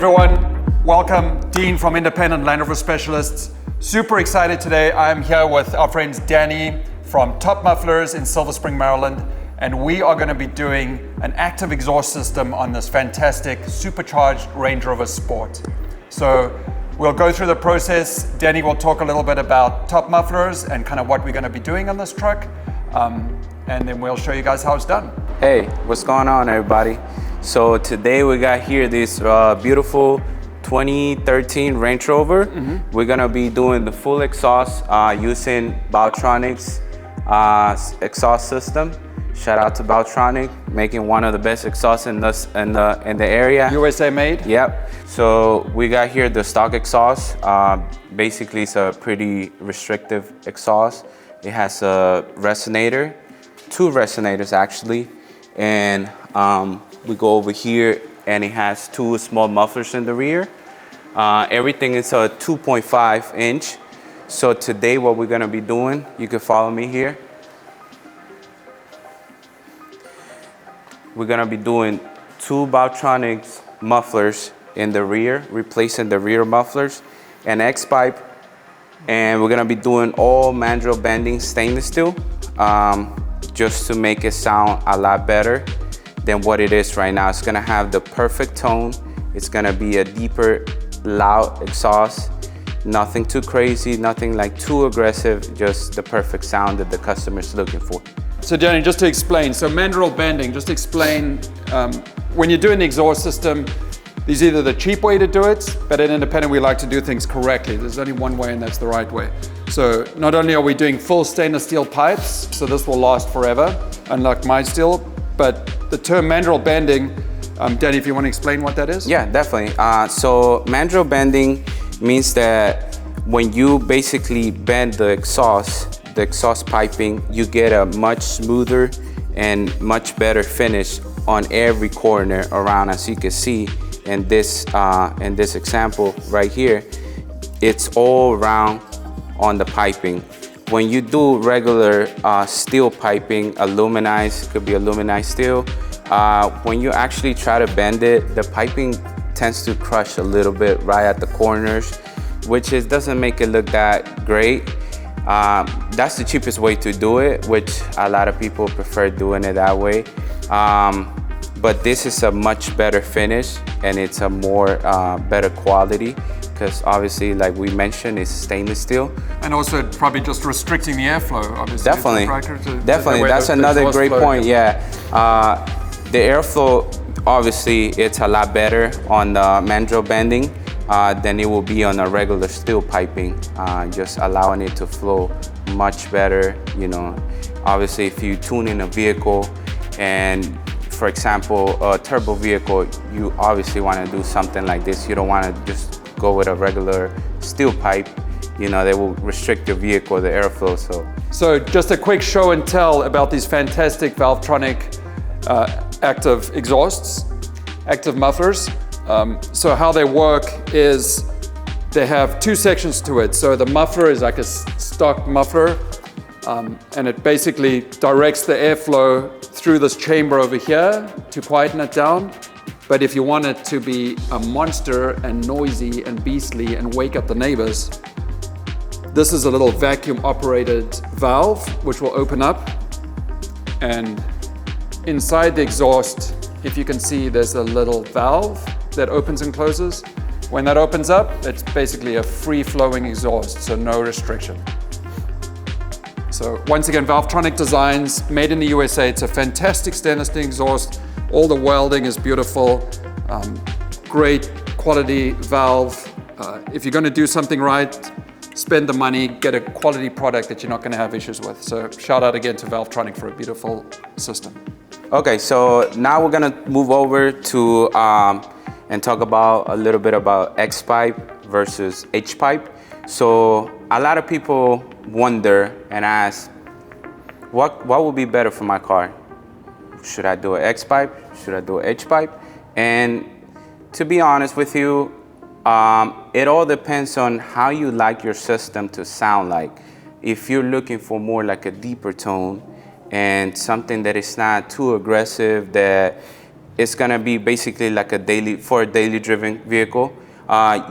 everyone, welcome. Dean from Independent Land Rover Specialists. Super excited today. I'm here with our friends Dany from Top Mufflers in Silver Spring, Maryland, and we are going to be doing an active exhaust system on this fantastic supercharged Range Rover Sport. So we'll go through the process. Dany will talk a little bit about Top Mufflers and kind of what we're going to be doing on this truck, and then we'll show you guys how it's done. Hey, what's going on, everybody? So today we got here this beautiful 2013 Range Rover. We're gonna be doing the full exhaust using Valtronic's exhaust system. Shout out to Valtronic, making one of the best exhausts in the area. USA made? Yep. So we got here the stock exhaust. Basically, it's a pretty restrictive exhaust. It has a resonator, two resonators actually, and we go over here and it has two small mufflers in the rear. Everything is a 2.5 inch. So today what we're gonna be doing, you can follow me here. We're gonna be doing two Valtronic mufflers in the rear, replacing the rear mufflers, and X-pipe. And we're gonna be doing all mandrel bending stainless steel, just to make it sound a lot better than what it is right now. It's gonna have the perfect tone. It's gonna be a deeper, loud exhaust. Nothing too crazy, nothing like too aggressive, just the perfect sound that the customer's looking for. So Dany, just to explain, so mandrel bending, just explain, when you're doing the exhaust system, there's either the cheap way to do it, but at Independent we like to do things correctly. There's only one way and that's the right way. So not only are we doing full stainless steel pipes, so this will last forever, unlike my steel, but the term mandrel bending, Dany, if you want to explain what that is? Yeah, definitely. So mandrel bending means that when you basically bend the exhaust piping, you get a much smoother and much better finish on every corner around. As you can see in this example right here, it's all around on the piping. When you do regular steel piping, aluminized, could be aluminized steel, when you actually try to bend it, the piping tends to crush a little bit right at the corners, which doesn't make it look that great. That's the cheapest way to do it, which a lot of people prefer doing it that way. But this is a much better finish and it's a more better quality, because obviously, like we mentioned, it's stainless steel. And also probably just restricting the airflow, obviously. Definitely, that's another great point, yeah. The airflow, obviously, it's a lot better on the mandrel bending than it will be on a regular steel piping, just allowing it to flow much better, you know. Obviously, if you tune in a vehicle and, for example, a turbo vehicle, you obviously want to do something like this. You don't want to just go with a regular steel pipe, you know, they will restrict your vehicle, the airflow. So just a quick show and tell about these fantastic Valtronic active exhausts, active mufflers. So how they work is they have two sections to it. So the muffler is like a stock muffler, and it basically directs the airflow through this chamber over here to quieten it down. But if you want it to be a monster and noisy and beastly and wake up the neighbors, this is a little vacuum operated valve which will open up, and inside the exhaust, if you can see, there's a little valve that opens and closes. When that opens up, it's basically a free flowing exhaust, so no restriction. So once again, Valvetronic designs, made in the USA. It's a fantastic stainless steel exhaust. All the welding is beautiful, great quality valve. If you're gonna do something right, spend the money, get a quality product that you're not gonna have issues with. So shout out again to Valvetronic for a beautiful system. Okay, so now we're gonna move over to and talk about a little bit about X-pipe versus H-pipe. So a lot of people wonder and ask, what would be better for my car? Should I do an X-pipe? Should I do an H-pipe? And to be honest with you, it all depends on how you like your system to sound like. If you're looking for more like a deeper tone and something that is not too aggressive, that it's gonna be basically like for a daily driven vehicle.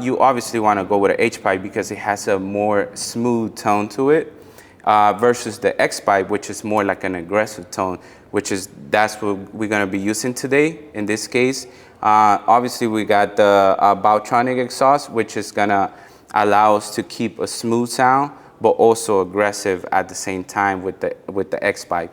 You obviously wanna go with an H-pipe because it has a more smooth tone to it, versus the X-pipe, which is more like an aggressive tone, that's what we're gonna be using today in this case. Obviously we got the Valtronic exhaust, which is gonna allow us to keep a smooth sound, but also aggressive at the same time with the X-pipe.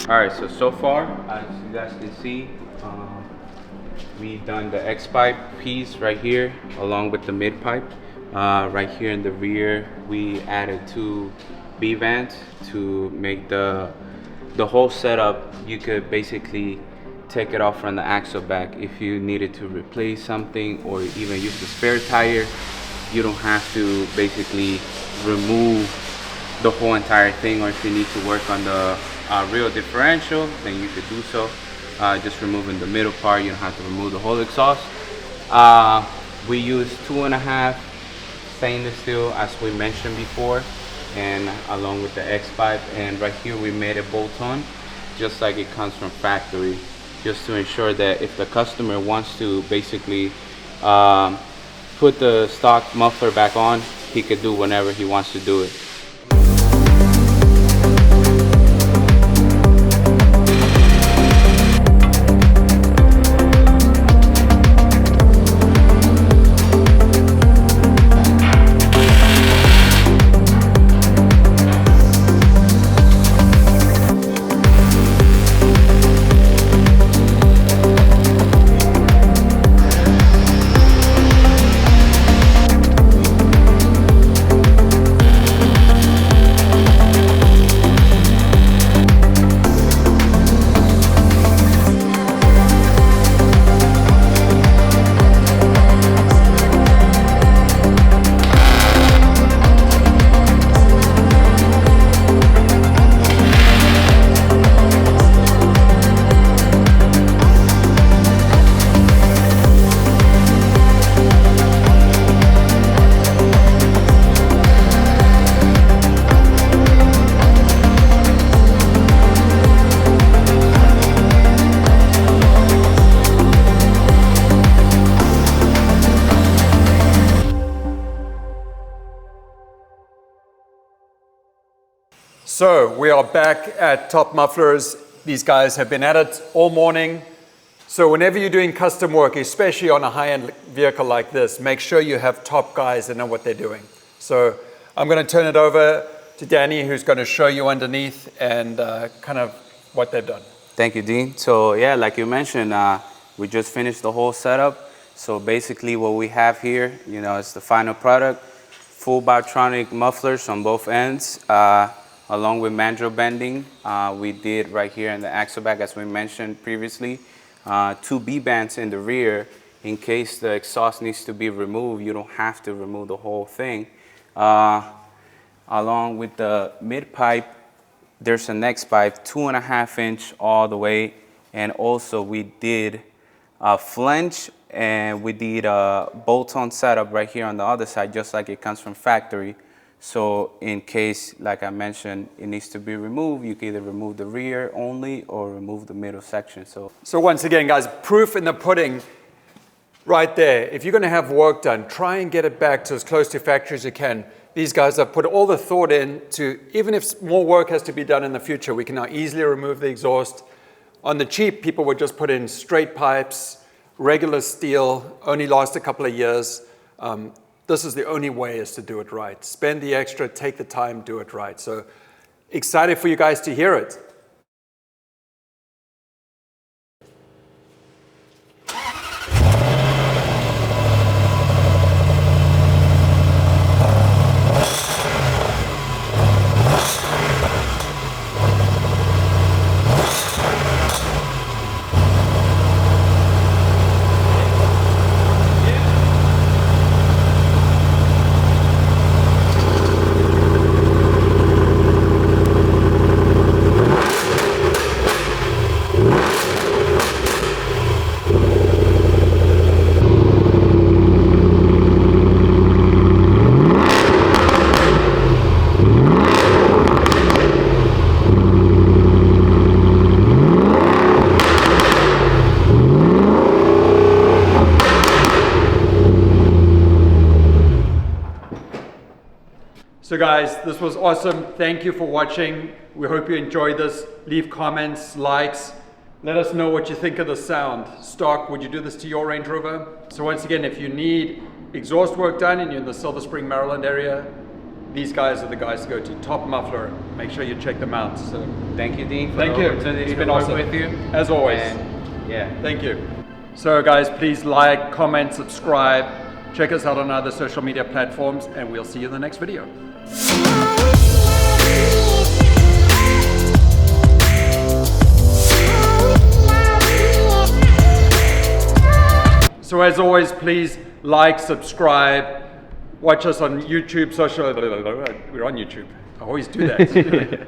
Alright, so far, as you guys can see, we've done the X-pipe piece right here, along with the mid-pipe. Right here in the rear, we added 2 B-vents to make the whole setup. You could basically take it off from the axle back if you needed to replace something or even use the spare tire. You don't have to basically remove the whole entire thing, or if you need to work on the real differential, then you could do so. Just removing the middle part, you don't have to remove the whole exhaust. We use 2.5 stainless steel, as we mentioned before, and along with the X-pipe. And right here we made it bolt-on, just like it comes from factory, just to ensure that if the customer wants to basically put the stock muffler back on, he could do whenever he wants to do it. So we are back at Top Mufflers. These guys have been at it all morning. So whenever you're doing custom work, especially on a high-end vehicle like this, make sure you have top guys that know what they're doing. So I'm going to turn it over to Dany, who's going to show you underneath and kind of what they've done. Thank you, Dean. So yeah, like you mentioned, we just finished the whole setup. So basically what we have here, you know, is the final product. Full Valtronic mufflers on both ends. along with mandrel bending. We did right here in the axle back, as we mentioned previously, 2 B-bands in the rear in case the exhaust needs to be removed. You don't have to remove the whole thing. Along with the mid pipe, there's a next pipe, 2.5 inch all the way. And also we did a flange, and we did a bolt-on setup right here on the other side, just like it comes from factory. So in case, like I mentioned, it needs to be removed, you can either remove the rear only or remove the middle section. So once again, guys, proof in the pudding right there. If you're going to have work done, try and get it back to as close to factory as you can. These guys have put all the thought in to, even if more work has to be done in the future, we can now easily remove the exhaust. On the cheap, people would just put in straight pipes, regular steel, only last a couple of years. This is the only way is to do it right. Spend the extra, take the time, do it right. So excited for you guys to hear it. So guys, this was awesome. Thank you for watching. We hope you enjoyed this. Leave comments, likes. Let us know what you think of the sound. Stock, would you do this to your Range Rover? So once again, if you need exhaust work done and you're in the Silver Spring, Maryland area, these guys are the guys to go to. Top Muffler. Make sure you check them out. So thank you, Dean, for thank the you. opportunity It's to been work awesome with you. As always. And, yeah. Thank you. So guys, please like, comment, subscribe. Check us out on other social media platforms, and we'll see you in the next video. So as always, please like, subscribe, watch us on YouTube, we're on YouTube. I always do that.